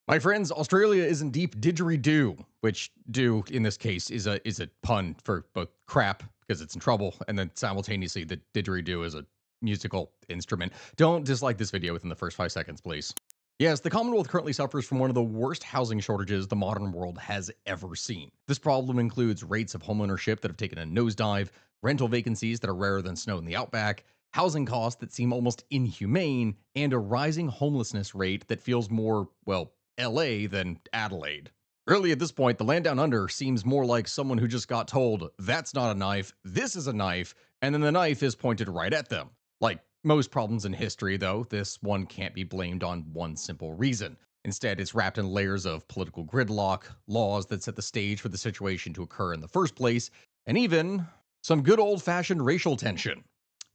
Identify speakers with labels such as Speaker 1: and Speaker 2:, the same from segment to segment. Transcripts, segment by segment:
Speaker 1: My friends, Australia is in deep didgeridoo, which do in this case is a pun for both crap because it's in trouble, and then simultaneously the didgeridoo is a musical instrument. Don't dislike this video within the first 5 seconds, please. Yes, the Commonwealth currently suffers from one of the worst housing shortages the modern world has ever seen. This problem includes rates of homeownership that have taken a nosedive, rental vacancies that are rarer than snow in the outback, housing costs that seem almost inhumane, and a rising homelessness rate that feels more, well, LA than Adelaide. Really, at this point, the land down under seems more like someone who just got told, that's not a knife, this is a knife, and then the knife is pointed right at them. Like most problems in history, though, this one can't be blamed on one simple reason. Instead, it's wrapped in layers of political gridlock, laws that set the stage for the situation to occur in the first place, and even some good old fashioned racial tension.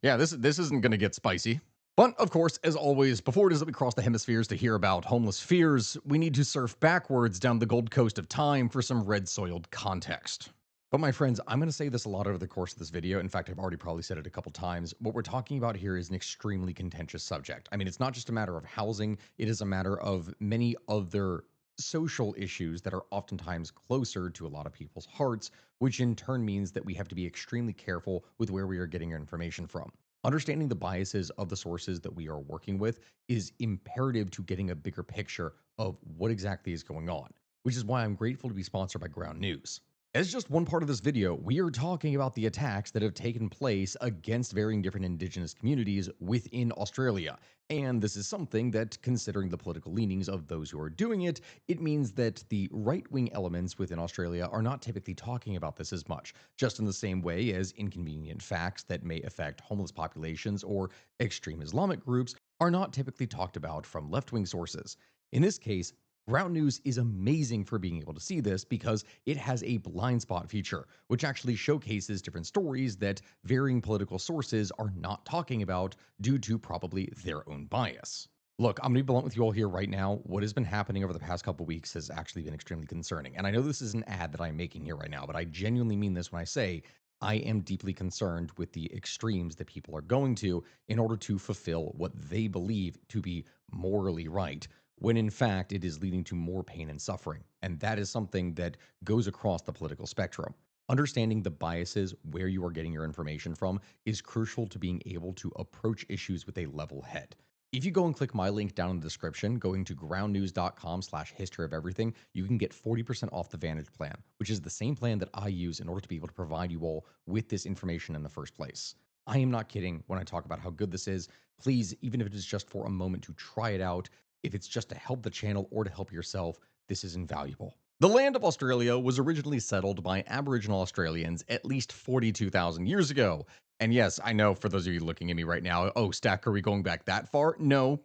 Speaker 1: Yeah, this isn't going to get spicy. But of course, as always, before it is that we cross the hemispheres to hear about homeless fears, we need to surf backwards down the Gold Coast of time for some red soiled context. But my friends, I'm going to say this a lot over the course of this video. In fact, I've already probably said it a couple times. What we're talking about here is an extremely contentious subject. I mean, it's not just a matter of housing, it is a matter of many other social issues that are oftentimes closer to a lot of people's hearts, which in turn means that we have to be extremely careful with where we are getting our information from. Understanding the biases of the sources that we are working with is imperative to getting a bigger picture of what exactly is going on, which is why I'm grateful to be sponsored by Ground News. As just one part of this video, we are talking about the attacks that have taken place against varying different indigenous communities within Australia. And this is something that, considering the political leanings of those who are doing it, it means that the right wing elements within Australia are not typically talking about this as much, just in the same way as inconvenient facts that may affect homeless populations or extreme Islamic groups are not typically talked about from left wing sources. In this case, Ground News is amazing for being able to see this because it has a blind spot feature, which actually showcases different stories that varying political sources are not talking about due to probably their own bias. Look, I'm going to be blunt with you all here right now. What has been happening over the past couple weeks has actually been extremely concerning. And I know this is an ad that I'm making here right now, but I genuinely mean this when I say I am deeply concerned with the extremes that people are going to in order to fulfill what they believe to be morally right, when in fact it is leading to more pain and suffering. And that is something that goes across the political spectrum. Understanding the biases where you are getting your information from is crucial to being able to approach issues with a level head. If you go and click my link down in the description, going to groundnews.com/history of everything, you can get 40% off the Vantage plan, which is the same plan that I use in order to be able to provide you all with this information in the first place. I am not kidding when I talk about how good this is. Please, even if it is just for a moment to try it out, if it's just to help the channel or to help yourself, this is invaluable. The land of Australia was originally settled by Aboriginal Australians at least 42,000 years ago. And yes, I know for those of you looking at me right now, oh, Stack, are we going back that far? No.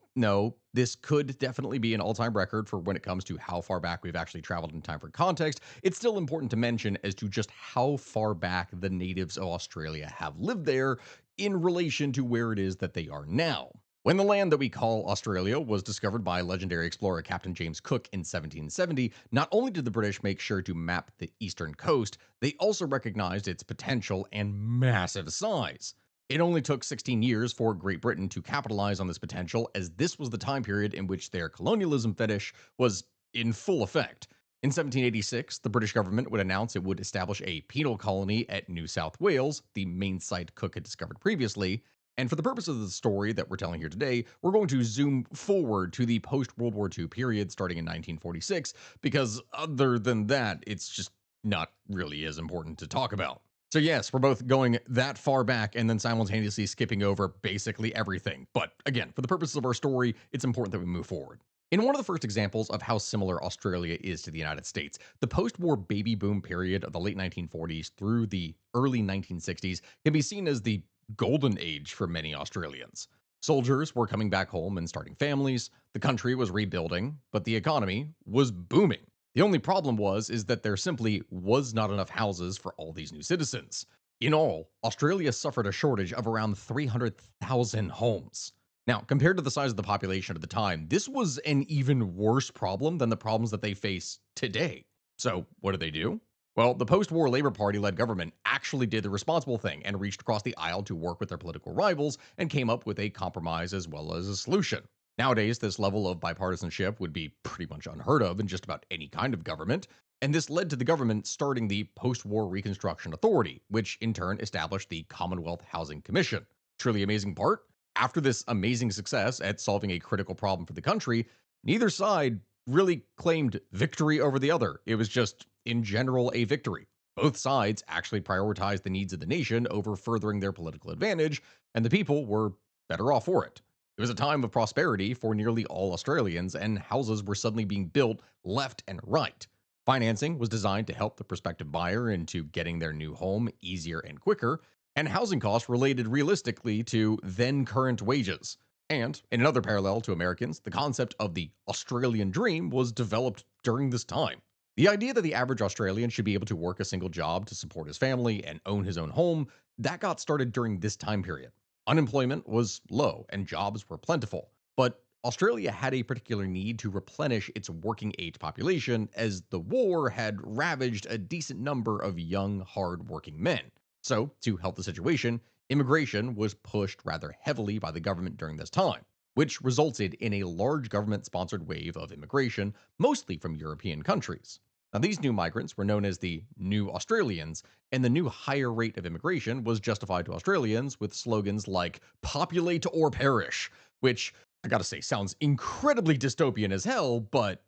Speaker 1: This could definitely be an all time record for when it comes to how far back we've actually traveled in time for context. It's still important to mention as to just how far back the natives of Australia have lived there in relation to where it is that they are now. When the land that we call Australia was discovered by legendary explorer Captain James Cook in 1770, not only did the British make sure to map the eastern coast, they also recognized its potential and massive size. It only took 16 years for Great Britain to capitalize on this potential, as this was the time period in which their colonialism fetish was in full effect. In 1786, the British government would announce it would establish a penal colony at New South Wales, the main site Cook had discovered previously. And for the purpose of the story that we're telling here today, we're going to zoom forward to the post World War II period starting in 1946, because other than that, it's just not really as important to talk about. So, yes, we're both going that far back and then simultaneously skipping over basically everything. But again, for the purposes of our story, it's important that we move forward. In one of the first examples of how similar Australia is to the United States, the post war baby boom period of the late 1940s through the early 1960s can be seen as the golden age for many Australians. Soldiers were coming back home and starting families, the country was rebuilding, but the economy was booming. The only problem was is that there simply was not enough houses for all these new citizens. In all, Australia suffered a shortage of around 300,000 homes. Now, compared to the size of the population at the time, this was an even worse problem than the problems that they face today. So, what did they do? Well, the post war Labour Party led government actually did the responsible thing and reached across the aisle to work with their political rivals and came up with a compromise as well as a solution. Nowadays, this level of bipartisanship would be pretty much unheard of in just about any kind of government, and this led to the government starting the Post War Reconstruction Authority, which in turn established the Commonwealth Housing Commission. Truly amazing part? After this amazing success at solving a critical problem for the country, neither side really claimed victory over the other. It was just, in general, a victory. Both sides actually prioritized the needs of the nation over furthering their political advantage, and the people were better off for it. It was a time of prosperity for nearly all Australians, and houses were suddenly being built left and right. Financing was designed to help the prospective buyer into getting their new home easier and quicker, and housing costs related realistically to then current wages. And, in another parallel to Americans, the concept of the Australian dream was developed during this time. The idea that the average Australian should be able to work a single job to support his family and own his own home, that got started during this time period. Unemployment was low and jobs were plentiful, but Australia had a particular need to replenish its working age population as the war had ravaged a decent number of young, hard-working men. So, to help the situation, immigration was pushed rather heavily by the government during this time, which resulted in a large government sponsored wave of immigration, mostly from European countries. Now, these new migrants were known as the New Australians, and the new higher rate of immigration was justified to Australians with slogans like populate or perish, which, I gotta say, sounds incredibly dystopian as hell, but,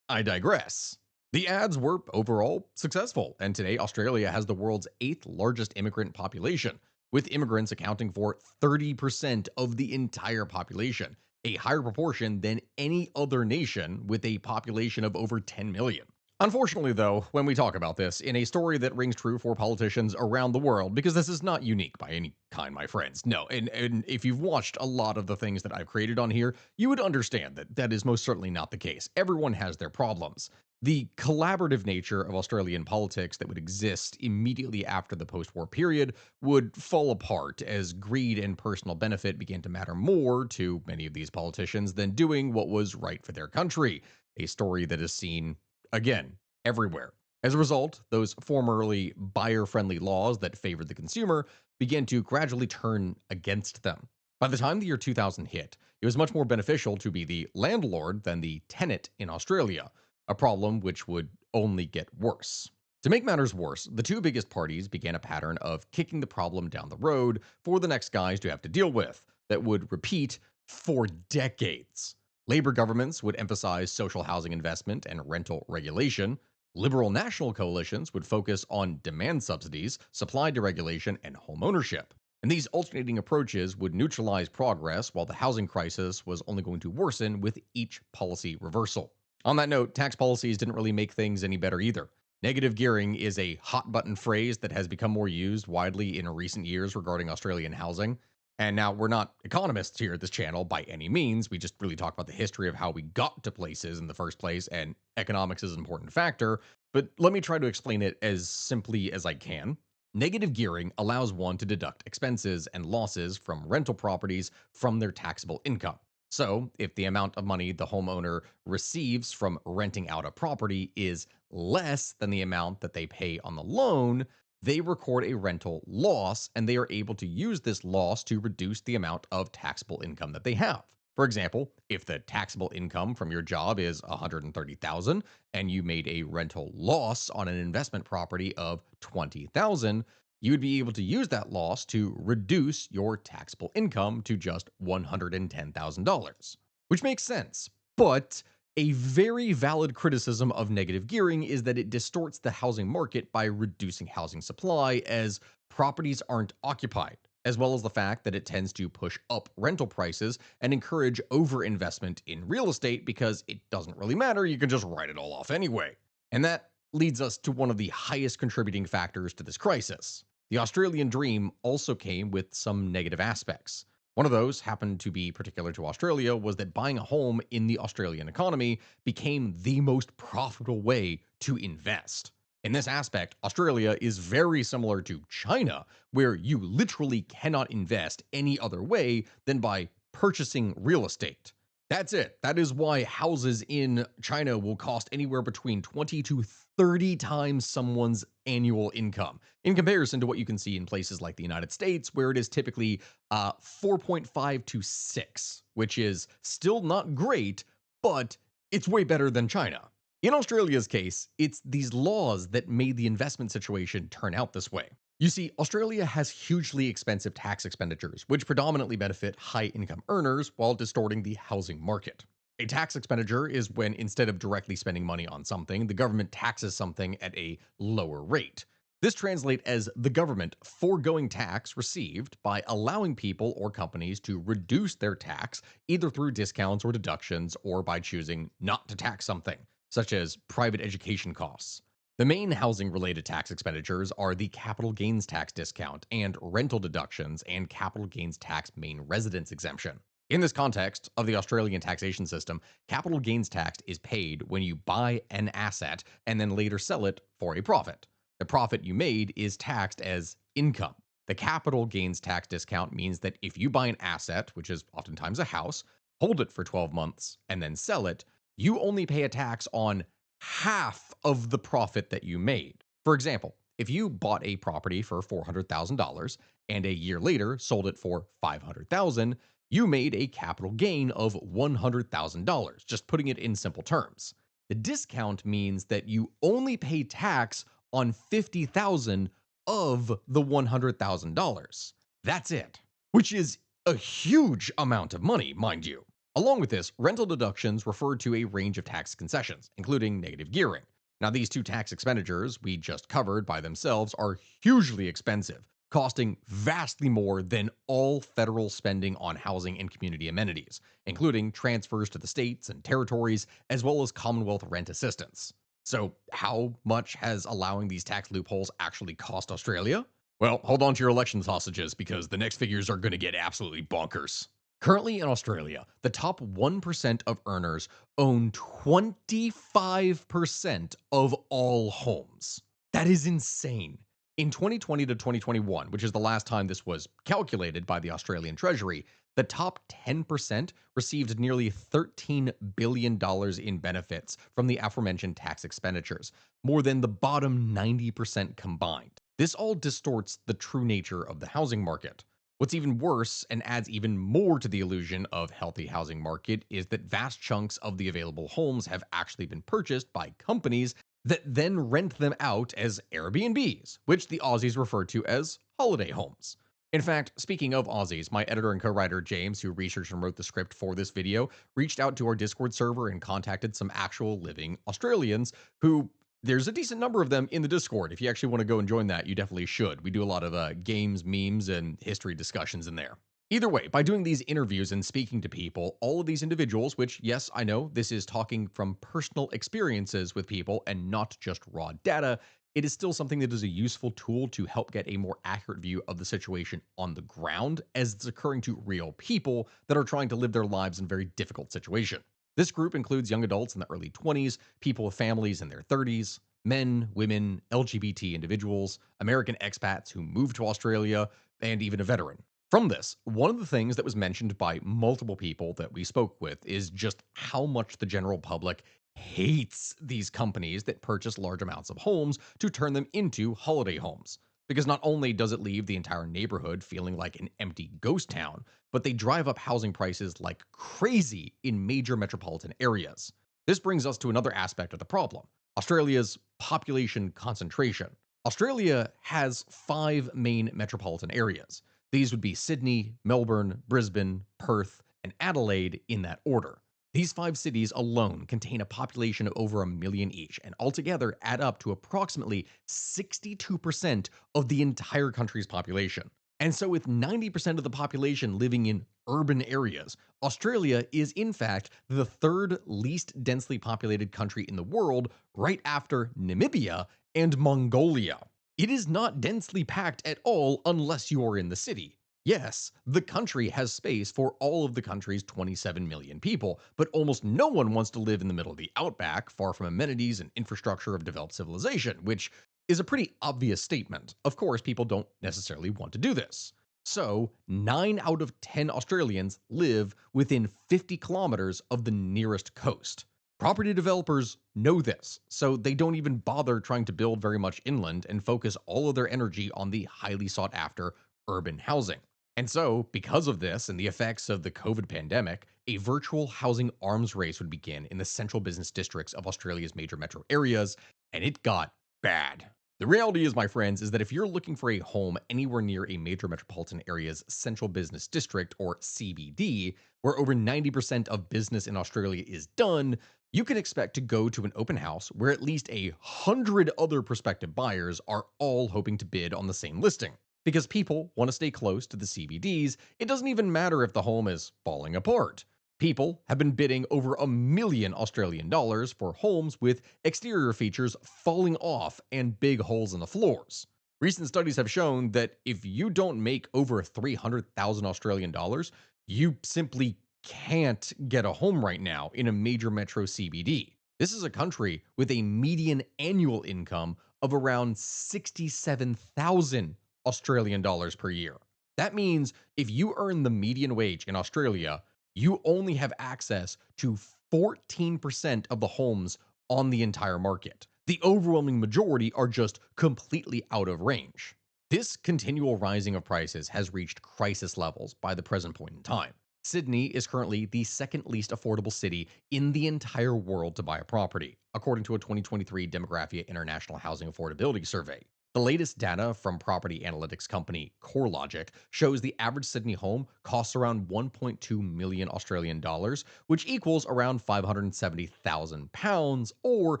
Speaker 1: I digress. The ads were overall successful, and today Australia has the world's eighth largest immigrant population, with immigrants accounting for 30% of the entire population, a higher proportion than any other nation with a population of over 10 million. Unfortunately, though, when we talk about this, in a story that rings true for politicians around the world, because this is not unique by any kind, my friends. No, and if you've watched a lot of the things that I've created on here, you would understand that that is most certainly not the case. Everyone has their problems. The collaborative nature of Australian politics that would exist immediately after the post war period would fall apart as greed and personal benefit began to matter more to many of these politicians than doing what was right for their country. A story that is seen again, everywhere. As a result, those formerly buyer friendly laws that favored the consumer began to gradually turn against them. By the time the year 2000 hit, it was much more beneficial to be the landlord than the tenant in Australia, a problem which would only get worse. To make matters worse, the two biggest parties began a pattern of kicking the problem down the road for the next guys to have to deal with that would repeat for decades. Labor governments would emphasize social housing investment and rental regulation. Liberal national coalitions would focus on demand subsidies, supply deregulation, and home ownership. And these alternating approaches would neutralize progress while the housing crisis was only going to worsen with each policy reversal. On that note, tax policies didn't really make things any better either. Negative gearing is a hot button phrase that has become more used widely in recent years regarding Australian housing. And now we're not economists here at this channel by any means. We just really talk about the history of how we got to places in the first place, and economics is an important factor. But let me try to explain it as simply as I can. Negative gearing allows one to deduct expenses and losses from rental properties from their taxable income. So, if the amount of money the homeowner receives from renting out a property is less than the amount that they pay on the loan, they record a rental loss and they are able to use this loss to reduce the amount of taxable income that they have. For example, if the taxable income from your job is 130,000 and you made a rental loss on an investment property of 20,000, you would be able to use that loss to reduce your taxable income to just $110,000, which makes sense. But a very valid criticism of negative gearing is that it distorts the housing market by reducing housing supply as properties aren't occupied, as well as the fact that it tends to push up rental prices and encourage overinvestment in real estate because it doesn't really matter, you can just write it all off anyway. And that leads us to one of the highest contributing factors to this crisis. The Australian dream also came with some negative aspects. One of those happened to be particular to Australia was that buying a home in the Australian economy became the most profitable way to invest. In this aspect, Australia is very similar to China, where you literally cannot invest any other way than by purchasing real estate. That's it. That is why houses in China will cost anywhere between 20 to 30 times someone's annual income in comparison to what you can see in places like the United States, where it is typically 4.5 to 6, which is still not great, but it's way better than China. In Australia's case, it's these laws that made the investment situation turn out this way. You see, Australia has hugely expensive tax expenditures, which predominantly benefit high income earners while distorting the housing market. A tax expenditure is when instead of directly spending money on something, the government taxes something at a lower rate. This translates as the government foregoing tax received by allowing people or companies to reduce their tax either through discounts or deductions or by choosing not to tax something, such as private education costs. The main housing related tax expenditures are the capital gains tax discount and rental deductions and capital gains tax main residence exemption. In this context of the Australian taxation system, capital gains tax is paid when you buy an asset and then later sell it for a profit. The profit you made is taxed as income. The capital gains tax discount means that if you buy an asset, which is oftentimes a house, hold it for 12 months, and then sell it, you only pay a tax on half of the profit that you made. For example, if you bought a property for $400,000 and a year later sold it for $500,000, you made a capital gain of $100,000, just putting it in simple terms. The discount means that you only pay tax on $50,000 of the $100,000. That's it, which is a huge amount of money, mind you. Along with this, rental deductions refer to a range of tax concessions, including negative gearing. Now, these two tax expenditures we just covered by themselves are hugely expensive, costing vastly more than all federal spending on housing and community amenities, including transfers to the states and territories, as well as Commonwealth rent assistance. So, how much has allowing these tax loopholes actually cost Australia? Well, hold on to your election sausages because the next figures are going to get absolutely bonkers. Currently in Australia, the top 1% of earners own 25% of all homes. That is insane. In 2020 to 2021, which is the last time this was calculated by the Australian Treasury, the top 10% received nearly $13 billion in benefits from the aforementioned tax expenditures, more than the bottom 90% combined. This all distorts the true nature of the housing market. What's even worse and adds even more to the illusion of healthy housing market is that vast chunks of the available homes have actually been purchased by companies that then rent them out as Airbnbs, which the Aussies refer to as holiday homes. In fact, speaking of Aussies, my editor and co-writer James, who researched and wrote the script for this video, reached out to our Discord server and contacted some actual living Australians who there's a decent number of them in the Discord. If you actually want to go and join that, you definitely should. We do a lot of games, memes, and history discussions in there. Either way, by doing these interviews and speaking to people, all of these individuals, which, yes, I know this is talking from personal experiences with people and not just raw data, it is still something that is a useful tool to help get a more accurate view of the situation on the ground as it's occurring to real people that are trying to live their lives in a very difficult situation. This group includes young adults in the early 20s, people with families in their 30s, men, women, LGBT individuals, American expats who moved to Australia, and even a veteran. From this, one of the things that was mentioned by multiple people that we spoke with is just how much the general public hates these companies that purchase large amounts of homes to turn them into holiday homes. Because not only does it leave the entire neighborhood feeling like an empty ghost town, but they drive up housing prices like crazy in major metropolitan areas. This brings us to another aspect of the problem: Australia's population concentration. Australia has 5 main metropolitan areas. These would be Sydney, Melbourne, Brisbane, Perth, and Adelaide in that order. These 5 cities alone contain a population of over a million each, and altogether add up to approximately 62% of the entire country's population. And so, with 90% of the population living in urban areas, Australia is in fact the third least densely populated country in the world, right after Namibia and Mongolia. It is not densely packed at all unless you are in the city. Yes, the country has space for all of the country's 27 million people, but almost no one wants to live in the middle of the outback, far from amenities and infrastructure of developed civilization, which is a pretty obvious statement. Of course, people don't necessarily want to do this. So, 9 out of 10 Australians live within 50 kilometers of the nearest coast. Property developers know this, so they don't even bother trying to build very much inland and focus all of their energy on the highly sought after urban housing. And so, because of this and the effects of the COVID pandemic, a virtual housing arms race would begin in the central business districts of Australia's major metro areas, and it got bad. The reality is, my friends, is that if you're looking for a home anywhere near a major metropolitan area's central business district, or CBD, where over 90% of business in Australia is done, you can expect to go to an open house where at least 100 other prospective buyers are all hoping to bid on the same listing. Because people want to stay close to the CBDs, it doesn't even matter if the home is falling apart. People have been bidding over $1 million Australian for homes with exterior features falling off and big holes in the floors. Recent studies have shown that if you don't make over 300,000 Australian dollars, you simply can't get a home right now in a major metro CBD. This is a country with a median annual income of around 67,000 Australian dollars per year. That means if you earn the median wage in Australia, you only have access to 14% of the homes on the entire market. The overwhelming majority are just completely out of range. This continual rising of prices has reached crisis levels by the present point in time. Sydney is currently the second least affordable city in the entire world to buy a property, according to a 2023 Demographia International Housing Affordability Survey. The latest data from property analytics company CoreLogic shows the average Sydney home costs around 1.2 million Australian dollars, which equals around 570,000 pounds or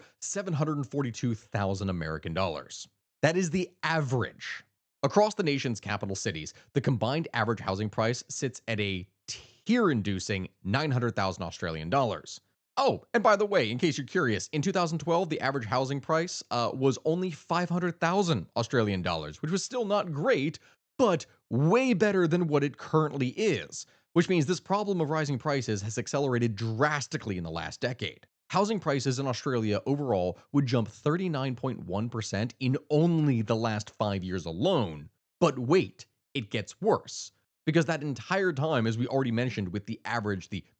Speaker 1: 742,000 American dollars. That is the average. Across the nation's capital cities, the combined average housing price sits at a tear-inducing 900,000 Australian dollars. Oh, and by the way, in case you're curious, in 2012, the average housing price was only 500,000 Australian dollars, which was still not great, but way better than what it currently is, which means this problem of rising prices has accelerated drastically in the last decade. Housing prices in Australia overall would jump 39.1% in only the last 5 years alone. But wait, it gets worse. Because that entire time, as we already mentioned with the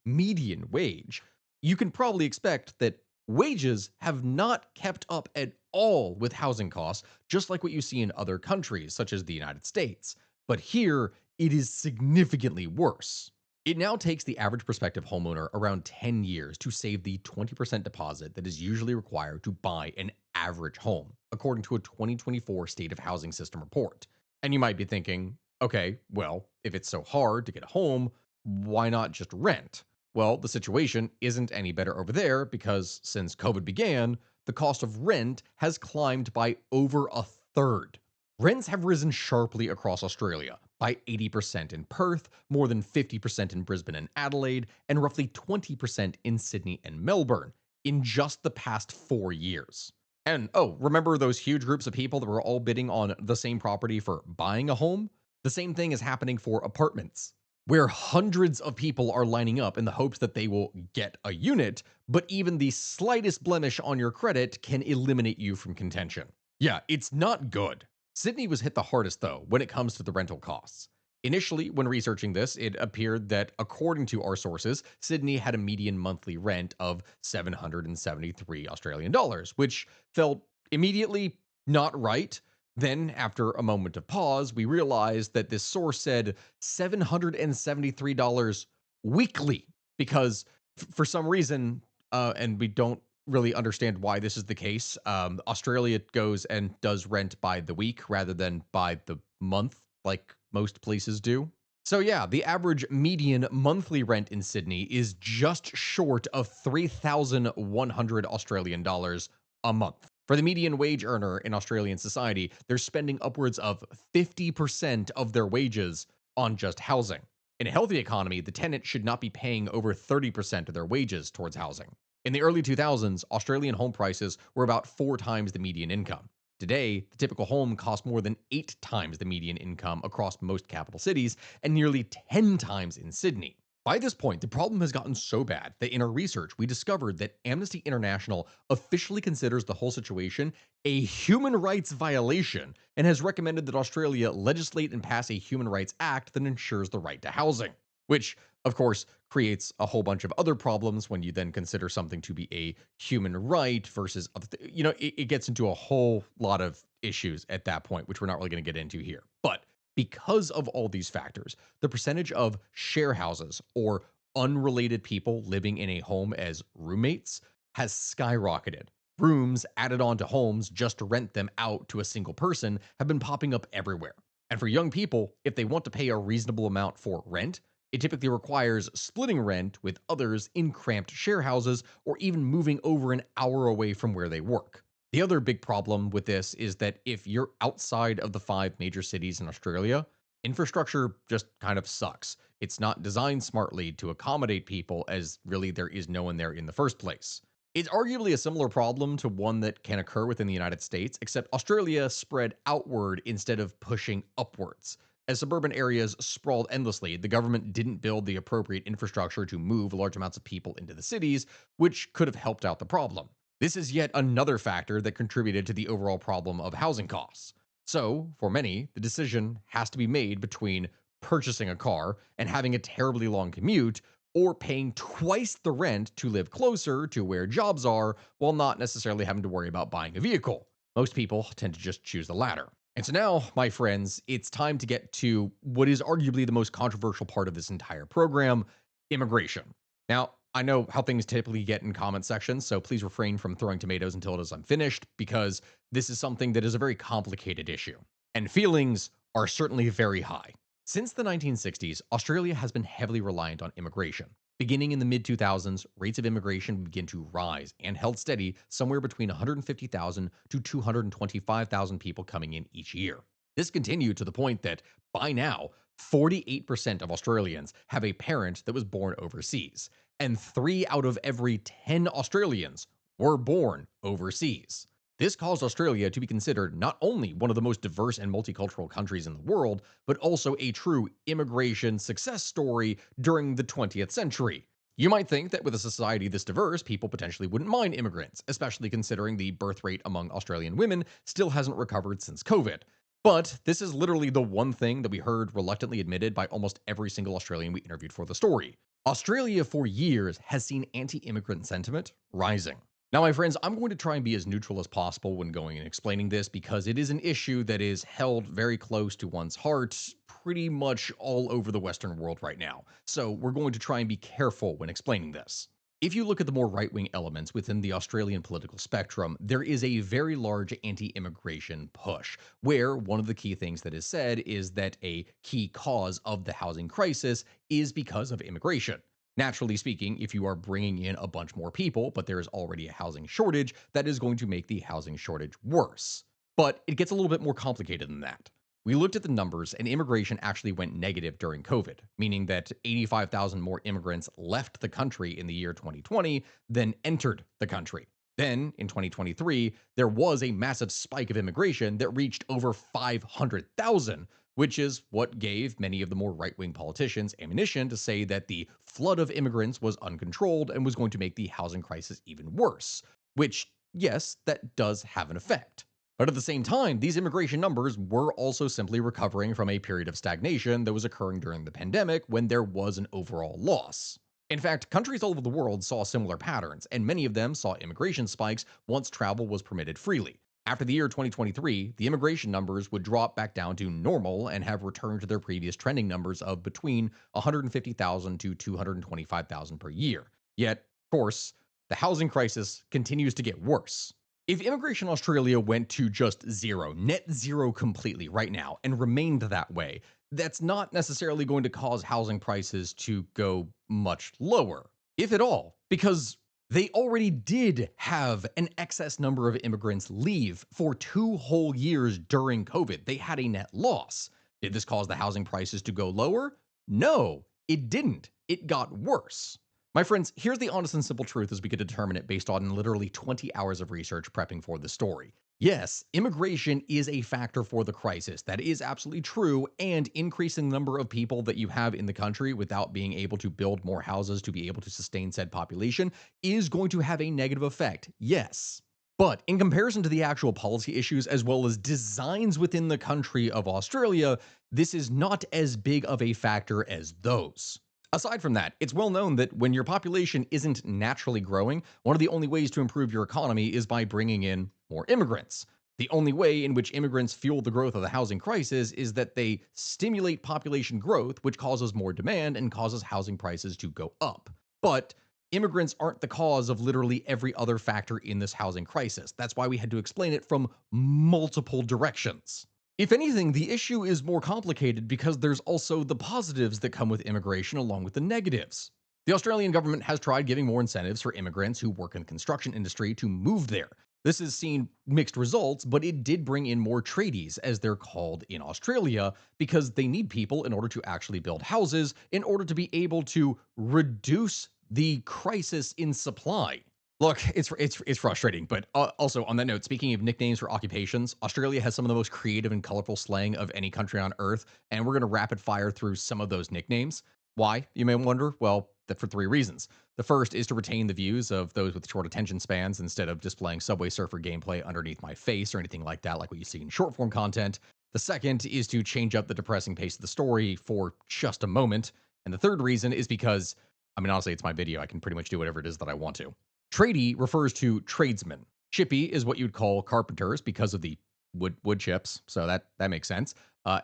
Speaker 1: median wage, you can probably expect that wages have not kept up at all with housing costs, just like what you see in other countries, such as the United States. But here, it is significantly worse. It now takes the average prospective homeowner around 10 years to save the 20% deposit that is usually required to buy an average home, according to a 2024 State of Housing System report. And you might be thinking, okay, well, if it's so hard to get a home, why not just rent? Well, the situation isn't any better over there because since COVID began, the cost of rent has climbed by over a third. Rents have risen sharply across Australia, by 80% in Perth, more than 50% in Brisbane and Adelaide, and roughly 20% in Sydney and Melbourne in just the past 4 years. And oh, remember those huge groups of people that were all bidding on the same property for buying a home? The same thing is happening for apartments, where hundreds of people are lining up in the hopes that they will get a unit, but even the slightest blemish on your credit can eliminate you from contention. Yeah, it's not good. Sydney was hit the hardest, though, when it comes to the rental costs. Initially, when researching this, it appeared that, according to our sources, Sydney had a median monthly rent of 773 Australian dollars, which felt immediately not right. Then, after a moment of pause, we realized that this source said $773 weekly because, for some reason, and we don't really understand why this is the case, Australia goes and does rent by the week rather than by the month, like most places do. So, yeah, the average median monthly rent in Sydney is just short of 3,100 Australian dollars a month. For the median wage earner in Australian society, they're spending upwards of 50% of their wages on just housing. In a healthy economy, the tenant should not be paying over 30% of their wages towards housing. In the early 2000s, Australian home prices were about 4 times the median income. Today, the typical home costs more than 8 times the median income across most capital cities and nearly 10 times in Sydney. By this point, the problem has gotten so bad that in our research, we discovered that Amnesty International officially considers the whole situation a human rights violation and has recommended that Australia legislate and pass a human rights act that ensures the right to housing, which, of course, creates a whole bunch of other problems when you then consider something to be a human right versus other it gets into a whole lot of issues at that point, which we're not really going to get into here. But because of all these factors, the percentage of share houses or unrelated people living in a home as roommates has skyrocketed. Rooms added onto homes just to rent them out to a single person have been popping up everywhere. And for young people, if they want to pay a reasonable amount for rent, it typically requires splitting rent with others in cramped share houses or even moving over an hour away from where they work. The other big problem with this is that if you're outside of the five major cities in Australia, infrastructure just kind of sucks. It's not designed smartly to accommodate people, as really there is no one there in the first place. It's arguably a similar problem to one that can occur within the United States, except Australia spread outward instead of pushing upwards. As suburban areas sprawled endlessly, the government didn't build the appropriate infrastructure to move large amounts of people into the cities, which could have helped out the problem. This is yet another factor that contributed to the overall problem of housing costs. So, for many, the decision has to be made between purchasing a car and having a terribly long commute, or paying twice the rent to live closer to where jobs are while not necessarily having to worry about buying a vehicle. Most people tend to just choose the latter. And so now, my friends, it's time to get to what is arguably the most controversial part of this entire program: immigration. Now, I know how things typically get in comment sections, so please refrain from throwing tomatoes until it is unfinished, because this is something that is a very complicated issue. And feelings are certainly very high. Since the 1960s, Australia has been heavily reliant on immigration. Beginning in the mid 2000s, rates of immigration began to rise and held steady somewhere between 150,000 to 225,000 people coming in each year. This continued to the point that, by now, 48% of Australians have a parent that was born overseas, and 3 out of every 10 Australians were born overseas. This caused Australia to be considered not only one of the most diverse and multicultural countries in the world, but also a true immigration success story during the 20th century. You might think that with a society this diverse, people potentially wouldn't mind immigrants, especially considering the birth rate among Australian women still hasn't recovered since COVID. But this is literally the one thing that we heard reluctantly admitted by almost every single Australian we interviewed for the story. Australia, for years, has seen anti immigrant sentiment rising. Now, my friends, I'm going to try and be as neutral as possible when going and explaining this, because it is an issue that is held very close to one's heart pretty much all over the Western world right now. So we're going to try and be careful when explaining this. If you look at the more right wing elements within the Australian political spectrum, there is a very large anti immigration push, where one of the key things that is said is that a key cause of the housing crisis is because of immigration. Naturally speaking, if you are bringing in a bunch more people, but there is already a housing shortage, that is going to make the housing shortage worse. But it gets a little bit more complicated than that. We looked at the numbers, and immigration actually went negative during COVID, meaning that 85,000 more immigrants left the country in the year 2020 than entered the country. Then, in 2023, there was a massive spike of immigration that reached over 500,000, which is what gave many of the more right wing politicians ammunition to say that the flood of immigrants was uncontrolled and was going to make the housing crisis even worse. Which, yes, that does have an effect. But at the same time, these immigration numbers were also simply recovering from a period of stagnation that was occurring during the pandemic, when there was an overall loss. In fact, countries all over the world saw similar patterns, and many of them saw immigration spikes once travel was permitted freely. After the year 2023, the immigration numbers would drop back down to normal and have returned to their previous trending numbers of between 150,000 to 225,000 per year. Yet, of course, the housing crisis continues to get worse. If immigration in Australia went to just zero, net zero completely right now, and remained that way, that's not necessarily going to cause housing prices to go much lower, if at all, because they already did have an excess number of immigrants leave for 2 whole years during COVID. They had a net loss. Did this cause the housing prices to go lower? No, it didn't. It got worse. My friends, here's the honest and simple truth as we could determine it based on literally 20 hours of research prepping for the story. Yes, immigration is a factor for the crisis. That is absolutely true, and increasing the number of people that you have in the country without being able to build more houses to be able to sustain said population is going to have a negative effect. Yes. But in comparison to the actual policy issues as well as designs within the country of Australia, this is not as big of a factor as those. Aside from that, it's well known that when your population isn't naturally growing, one of the only ways to improve your economy is by bringing in more immigrants. The only way in which immigrants fuel the growth of the housing crisis is that they stimulate population growth, which causes more demand and causes housing prices to go up. But immigrants aren't the cause of literally every other factor in this housing crisis. That's why we had to explain it from multiple directions. If anything, the issue is more complicated because there's also the positives that come with immigration along with the negatives. The Australian government has tried giving more incentives for immigrants who work in the construction industry to move there. This has seen mixed results, but it did bring in more tradies, as they're called in Australia, because they need people in order to actually build houses in order to be able to reduce the crisis in supply. Look, it's frustrating, but also on that note, speaking of nicknames for occupations, Australia has some of the most creative and colorful slang of any country on Earth, and we're going to rapid fire through some of those nicknames. Why, you may wonder? Well, that for three reasons. The first is to retain the views of those with short attention spans instead of displaying Subway Surfer gameplay underneath my face or anything like that, like what you see in short form content. The second is to change up the depressing pace of the story for just a moment. And the third reason is because, I mean, honestly, it's my video. I can pretty much do whatever it is that I want to. Tradie refers to tradesmen. Chippy is what you'd call carpenters because of the wood chips, so that makes sense.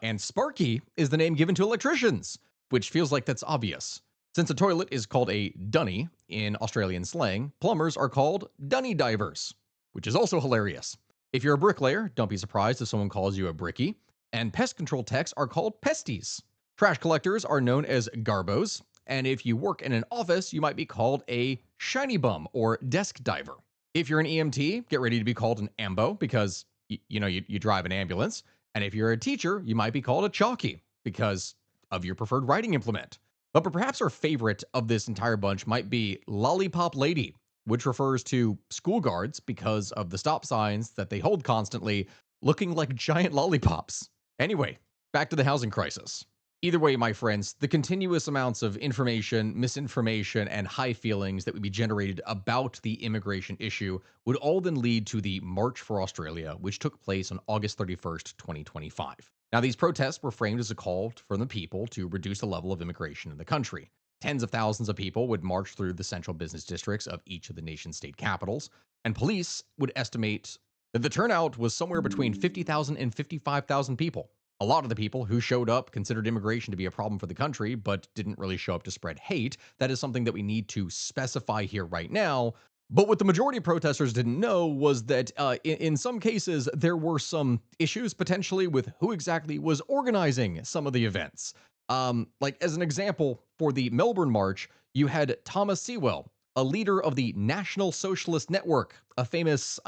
Speaker 1: And Sparky is the name given to electricians, which feels like that's obvious. Since a toilet is called a dunny in Australian slang, plumbers are called dunny divers, which is also hilarious. If you're a bricklayer, don't be surprised if someone calls you a bricky. And pest control techs are called pesties. Trash collectors are known as garbos, and if you work in an office, you might be called a shiny bum or desk diver. If you're an EMT, get ready to be called an ambo because you drive an ambulance. And if you're a teacher, you might be called a chalky because of your preferred writing implement. But perhaps our favorite of this entire bunch might be lollipop lady, which refers to school guards because of the stop signs that they hold constantly, looking like giant lollipops. Anyway, back to the housing crisis. Either way, my friends, the continuous amounts of information, misinformation, and high feelings that would be generated about the immigration issue would all then lead to the March for Australia, which took place on August 31st, 2025. Now, these protests were framed as a call from the people to reduce the level of immigration in the country. Tens of thousands of people would march through the central business districts of each of the nation's state capitals, and police would estimate that the turnout was somewhere between 50,000 and 55,000 people. A lot of the people who showed up considered immigration to be a problem for the country, but didn't really show up to spread hate. That is something that we need to specify here right now. But what the majority of protesters didn't know was that in some cases, there were some issues potentially with who exactly was organizing some of the events. Like, as an example, for the Melbourne March, you had Thomas Sewell, a leader of the National Socialist Network, a famous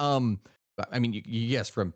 Speaker 1: I mean, you guess from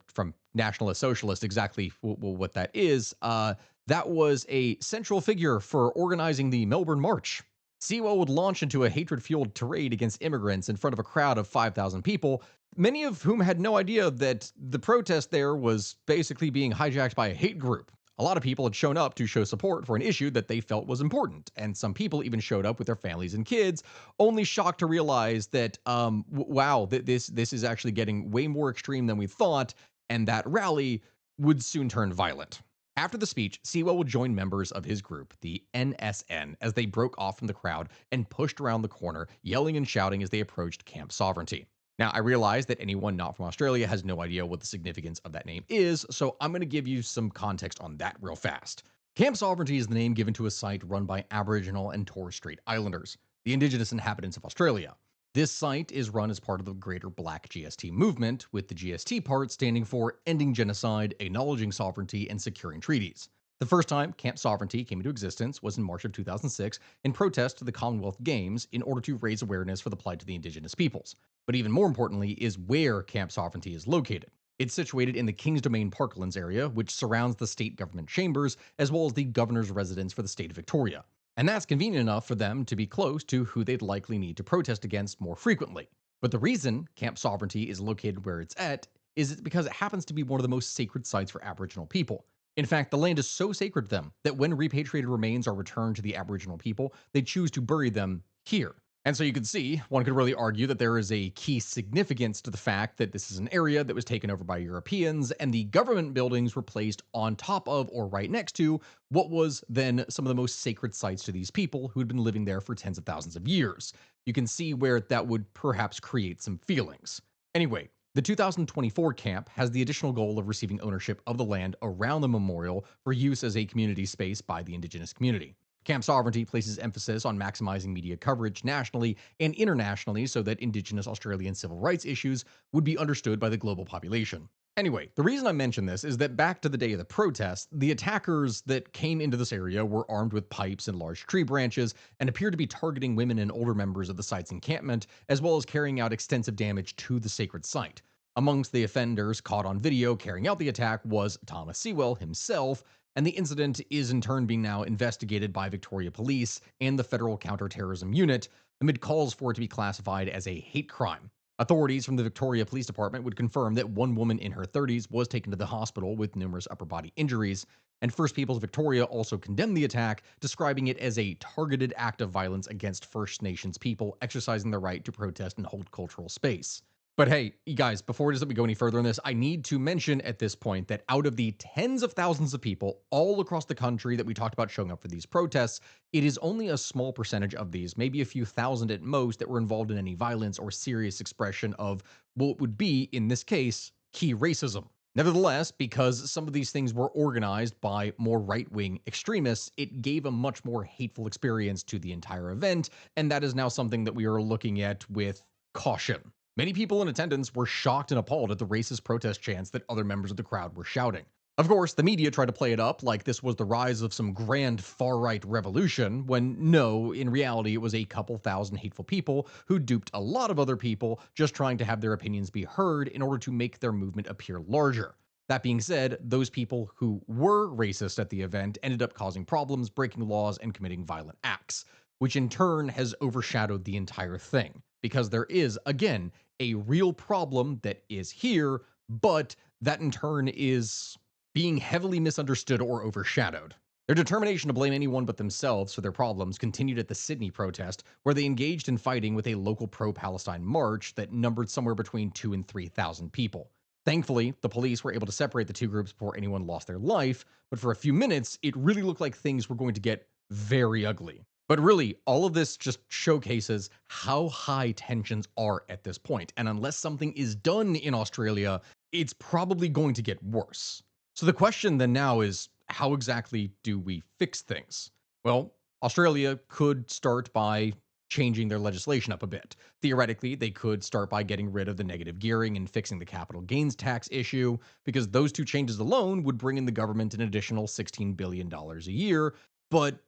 Speaker 1: Nationalist Socialist exactly what that is. That was a central figure for organizing the Melbourne March. Sewell would launch into a hatred-fueled tirade against immigrants in front of a crowd of 5,000 people, many of whom had no idea that the protest there was basically being hijacked by a hate group. A lot of people had shown up to show support for an issue that they felt was important, and some people even showed up with their families and kids, only shocked to realize that, wow, this is actually getting way more extreme than we thought, and that rally would soon turn violent. After the speech, Sewell would join members of his group, the NSN, as they broke off from the crowd and pushed around the corner, yelling and shouting as they approached Camp Sovereignty. Now, I realize that anyone not from Australia has no idea what the significance of that name is, so I'm going to give you some context on that real fast. Camp Sovereignty is the name given to a site run by Aboriginal and Torres Strait Islanders, the indigenous inhabitants of Australia. This site is run as part of the greater Black GST movement, with the GST part standing for Ending Genocide, Acknowledging Sovereignty, and Securing Treaties. The first time Camp Sovereignty came into existence was in March of 2006 in protest to the Commonwealth Games in order to raise awareness for the plight of the indigenous peoples. But even more importantly is where Camp Sovereignty is located. It's situated in the King's Domain Parklands area, which surrounds the state government chambers, as well as the governor's residence for the state of Victoria. And that's convenient enough for them to be close to who they'd likely need to protest against more frequently. But the reason Camp Sovereignty is located where it's at is it's because it happens to be one of the most sacred sites for Aboriginal people. In fact, the land is so sacred to them that when repatriated remains are returned to the Aboriginal people, they choose to bury them here. And so you can see, one could really argue that there is a key significance to the fact that this is an area that was taken over by Europeans, and the government buildings were placed on top of or right next to what was then some of the most sacred sites to these people who had been living there for tens of thousands of years. You can see where that would perhaps create some feelings. Anyway, the 2024 camp has the additional goal of receiving ownership of the land around the memorial for use as a community space by the Indigenous community. Camp Sovereignty places emphasis on maximizing media coverage nationally and internationally so that Indigenous Australian civil rights issues would be understood by the global population. Anyway, the reason I mention this is that back to the day of the protest, the attackers that came into this area were armed with pipes and large tree branches and appeared to be targeting women and older members of the site's encampment, as well as carrying out extensive damage to the sacred site. Amongst the offenders caught on video carrying out the attack was Thomas Sewell himself, and the incident is in turn being now investigated by Victoria Police and the Federal Counterterrorism Unit amid calls for it to be classified as a hate crime. Authorities from the Victoria Police Department would confirm that one woman in her 30s was taken to the hospital with numerous upper body injuries, and First Peoples Victoria also condemned the attack, describing it as a targeted act of violence against First Nations people exercising their right to protest and hold cultural space. But hey, you guys, before it is that we go any further on this, I need to mention at this point that out of the tens of thousands of people all across the country that we talked about showing up for these protests, it is only a small percentage of these, maybe a few thousand at most, that were involved in any violence or serious expression of what would be, in this case, key racism. Nevertheless, because some of these things were organized by more right-wing extremists, it gave a much more hateful experience to the entire event, and that is now something that we are looking at with caution. Many people in attendance were shocked and appalled at the racist protest chants that other members of the crowd were shouting. Of course, the media tried to play it up like this was the rise of some grand far-right revolution, when no, in reality it was a couple thousand hateful people who duped a lot of other people just trying to have their opinions be heard in order to make their movement appear larger. That being said, those people who were racist at the event ended up causing problems, breaking laws, and committing violent acts, which in turn has overshadowed the entire thing. Because there is, again, a real problem that is here, but that in turn is being heavily misunderstood or overshadowed. Their determination to blame anyone but themselves for their problems continued at the Sydney protest, where they engaged in fighting with a local pro-Palestine march that numbered somewhere between 2,000 and 3,000 people. Thankfully, the police were able to separate the two groups before anyone lost their life, but for a few minutes, it really looked like things were going to get very ugly. But really, all of this just showcases how high tensions are at this point, and unless something is done in Australia, it's probably going to get worse. So the question then now is, how exactly do we fix things? Well, Australia could start by changing their legislation up a bit. Theoretically, they could start by getting rid of the negative gearing and fixing the capital gains tax issue, because those two changes alone would bring in the government an additional $16 billion a year. But,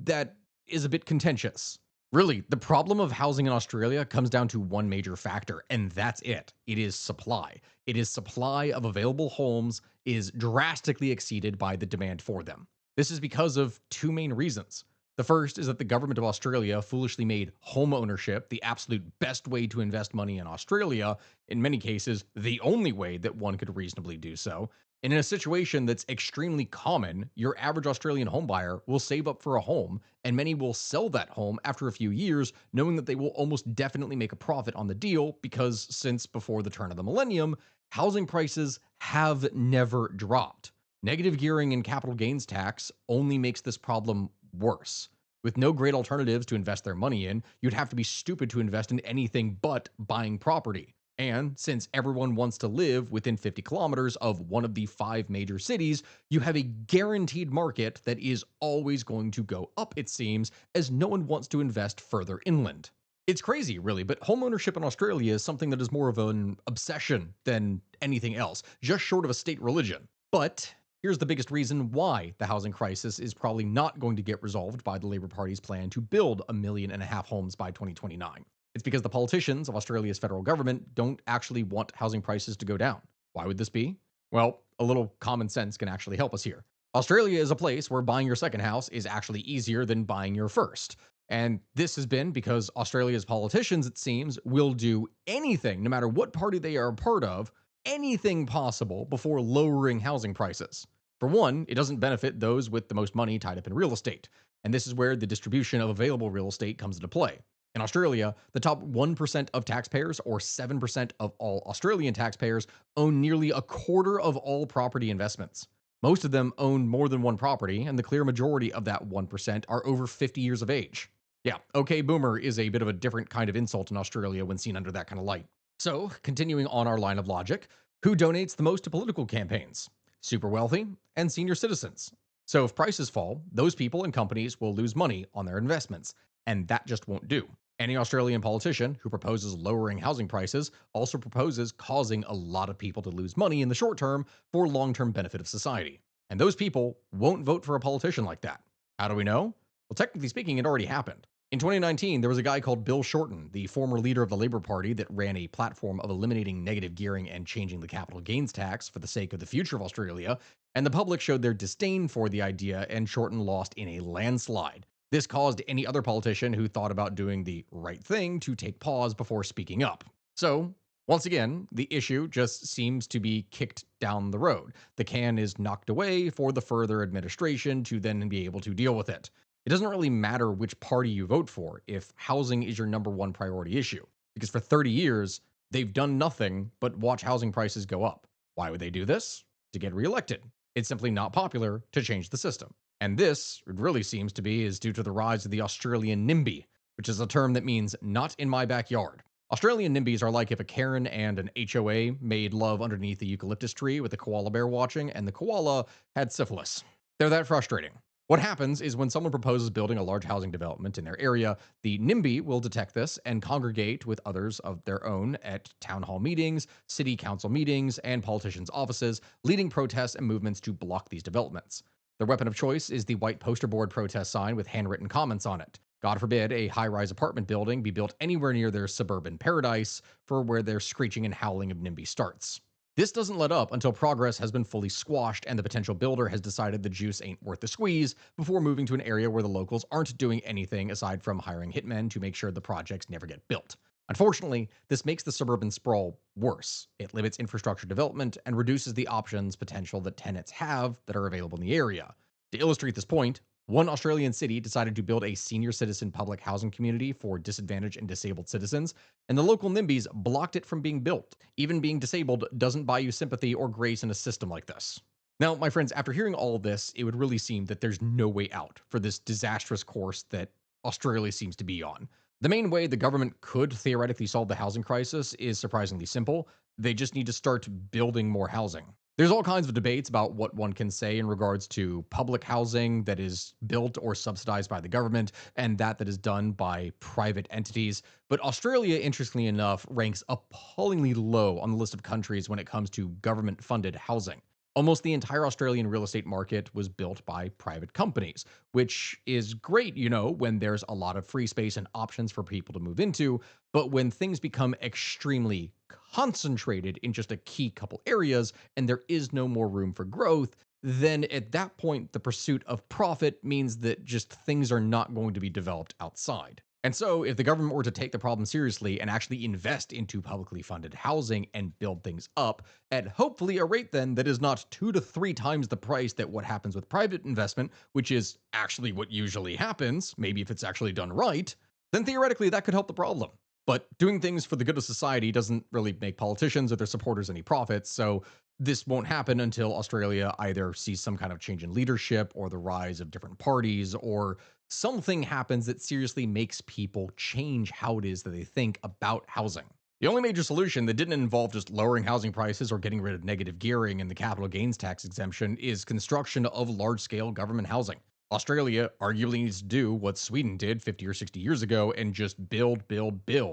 Speaker 1: that is a bit contentious. Really, the problem of housing in Australia comes down to one major factor, and that's it. It is supply. It is supply of available homes is drastically exceeded by the demand for them. This is because of two main reasons. The first is that the government of Australia foolishly made home ownership the absolute best way to invest money in Australia, in many cases, the only way that one could reasonably do so. And in a situation that's extremely common, your average Australian homebuyer will save up for a home, and many will sell that home after a few years, knowing that they will almost definitely make a profit on the deal because since before the turn of the millennium, housing prices have never dropped. Negative gearing and capital gains tax only makes this problem worse. With no great alternatives to invest their money in, you'd have to be stupid to invest in anything but buying property. And since everyone wants to live within 50 kilometers of one of the 5 major cities, you have a guaranteed market that is always going to go up, it seems, as no one wants to invest further inland. It's crazy, really, but homeownership in Australia is something that is more of an obsession than anything else, just short of a state religion. But here's the biggest reason why the housing crisis is probably not going to get resolved by the Labour Party's plan to build 1.5 million homes by 2029. It's because the politicians of Australia's federal government don't actually want housing prices to go down. Why would this be? Well, a little common sense can actually help us here. Australia is a place where buying your second house is actually easier than buying your first. And this has been because Australia's politicians, it seems, will do anything, no matter what party they are a part of, anything possible before lowering housing prices. For one, it doesn't benefit those with the most money tied up in real estate. And this is where the distribution of available real estate comes into play. In Australia, the top 1% of taxpayers, or 7% of all Australian taxpayers, own nearly a quarter of all property investments. Most of them own more than one property, and the clear majority of that 1% are over 50 years of age. Yeah, okay, boomer is a bit of a different kind of insult in Australia when seen under that kind of light. So, continuing on our line of logic, who donates the most to political campaigns? Super wealthy and senior citizens. So, if prices fall, those people and companies will lose money on their investments, and that just won't do. Any Australian politician who proposes lowering housing prices also proposes causing a lot of people to lose money in the short term for long term benefit of society. And those people won't vote for a politician like that. How do we know? Well, technically speaking, it already happened. In 2019, there was a guy called Bill Shorten, the former leader of the Labour Party that ran a platform of eliminating negative gearing and changing the capital gains tax for the sake of the future of Australia, and the public showed their disdain for the idea, and Shorten lost in a landslide. This caused any other politician who thought about doing the right thing to take pause before speaking up. So, once again, the issue just seems to be kicked down the road. The can is knocked away for the further administration to then be able to deal with it. It doesn't really matter which party you vote for if housing is your number one priority issue, because for 30 years, they've done nothing but watch housing prices go up. Why would they do this? To get reelected. It's simply not popular to change the system. And this, it really seems to be, is due to the rise of the Australian NIMBY, which is a term that means not in my backyard. Australian NIMBYs are like if a Karen and an HOA made love underneath a eucalyptus tree with a koala bear watching, and the koala had syphilis. They're that frustrating. What happens is when someone proposes building a large housing development in their area, the NIMBY will detect this and congregate with others of their own at town hall meetings, city council meetings, and politicians' offices, leading protests and movements to block these developments. Their weapon of choice is the white poster board protest sign with handwritten comments on it. God forbid a high rise apartment building be built anywhere near their suburban paradise for where their screeching and howling of NIMBY starts. This doesn't let up until progress has been fully squashed and the potential builder has decided the juice ain't worth the squeeze before moving to an area where the locals aren't doing anything aside from hiring hitmen to make sure the projects never get built. Unfortunately, this makes the suburban sprawl worse. It limits infrastructure development and reduces the options potential that tenants have that are available in the area. To illustrate this point, one Australian city decided to build a senior citizen public housing community for disadvantaged and disabled citizens, and the local NIMBYs blocked it from being built. Even being disabled doesn't buy you sympathy or grace in a system like this. Now, my friends, after hearing all of this, it would really seem that there's no way out for this disastrous course that Australia seems to be on. The main way the government could theoretically solve the housing crisis is surprisingly simple. They just need to start building more housing. There's all kinds of debates about what one can say in regards to public housing that is built or subsidized by the government and that is done by private entities. But Australia, interestingly enough, ranks appallingly low on the list of countries when it comes to government funded housing. Almost the entire Australian real estate market was built by private companies, which is great, when there's a lot of free space and options for people to move into. But when things become extremely concentrated in just a key couple areas and there is no more room for growth, then at that point, the pursuit of profit means that just things are not going to be developed outside. And so, if the government were to take the problem seriously and actually invest into publicly funded housing and build things up at hopefully a rate then that is not 2 to 3 times the price that what happens with private investment, which is actually what usually happens, maybe if it's actually done right, then theoretically that could help the problem. But doing things for the good of society doesn't really make politicians or their supporters any profits, so this won't happen until Australia either sees some kind of change in leadership or the rise of different parties or something happens that seriously makes people change how it is that they think about housing. The only major solution that didn't involve just lowering housing prices or getting rid of negative gearing and the capital gains tax exemption is construction of large-scale government housing. Australia arguably needs to do what Sweden did 50 or 60 years ago and just build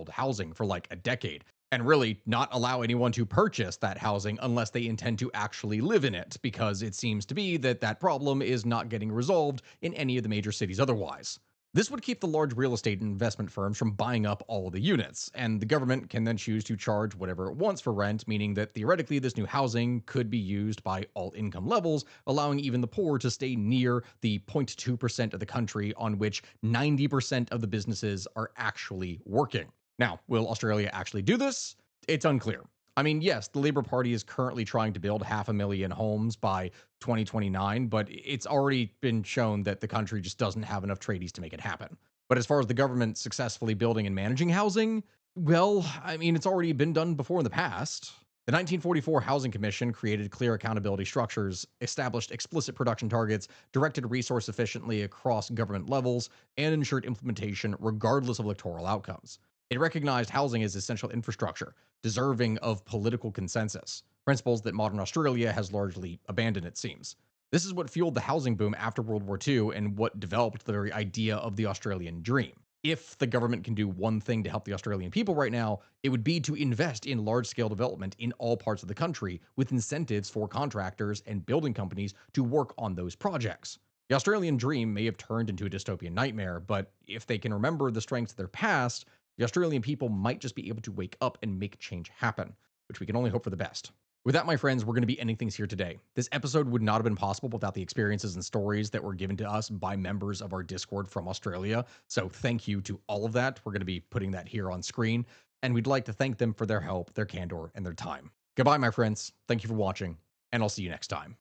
Speaker 1: housing for like a decade. And really not allow anyone to purchase that housing unless they intend to actually live in it, because it seems to be that that problem is not getting resolved in any of the major cities otherwise. This would keep the large real estate investment firms from buying up all of the units, and the government can then choose to charge whatever it wants for rent, meaning that theoretically this new housing could be used by all income levels, allowing even the poor to stay near the 0.2% of the country on which 90% of the businesses are actually working. Now, will Australia actually do this? It's unclear. I mean, yes, the Labour Party is currently trying to build 500,000 homes by 2029, but it's already been shown that the country just doesn't have enough tradies to make it happen. But as far as the government successfully building and managing housing, well, I mean, it's already been done before in the past. The 1944 Housing Commission created clear accountability structures, established explicit production targets, directed resource efficiently across government levels, and ensured implementation regardless of electoral outcomes. It recognized housing as essential infrastructure, deserving of political consensus, principles that modern Australia has largely abandoned, it seems. This is what fueled the housing boom after World War II and what developed the very idea of the Australian dream. If the government can do one thing to help the Australian people right now, it would be to invest in large scale development in all parts of the country with incentives for contractors and building companies to work on those projects. The Australian dream may have turned into a dystopian nightmare, but if they can remember the strengths of their past, the Australian people might just be able to wake up and make change happen, which we can only hope for the best. With that, my friends, we're going to be ending things here today. This episode would not have been possible without the experiences and stories that were given to us by members of our Discord from Australia. So thank you to all of that. We're going to be putting that here on screen, and we'd like to thank them for their help, their candor, and their time. Goodbye, my friends. Thank you for watching, and I'll see you next time.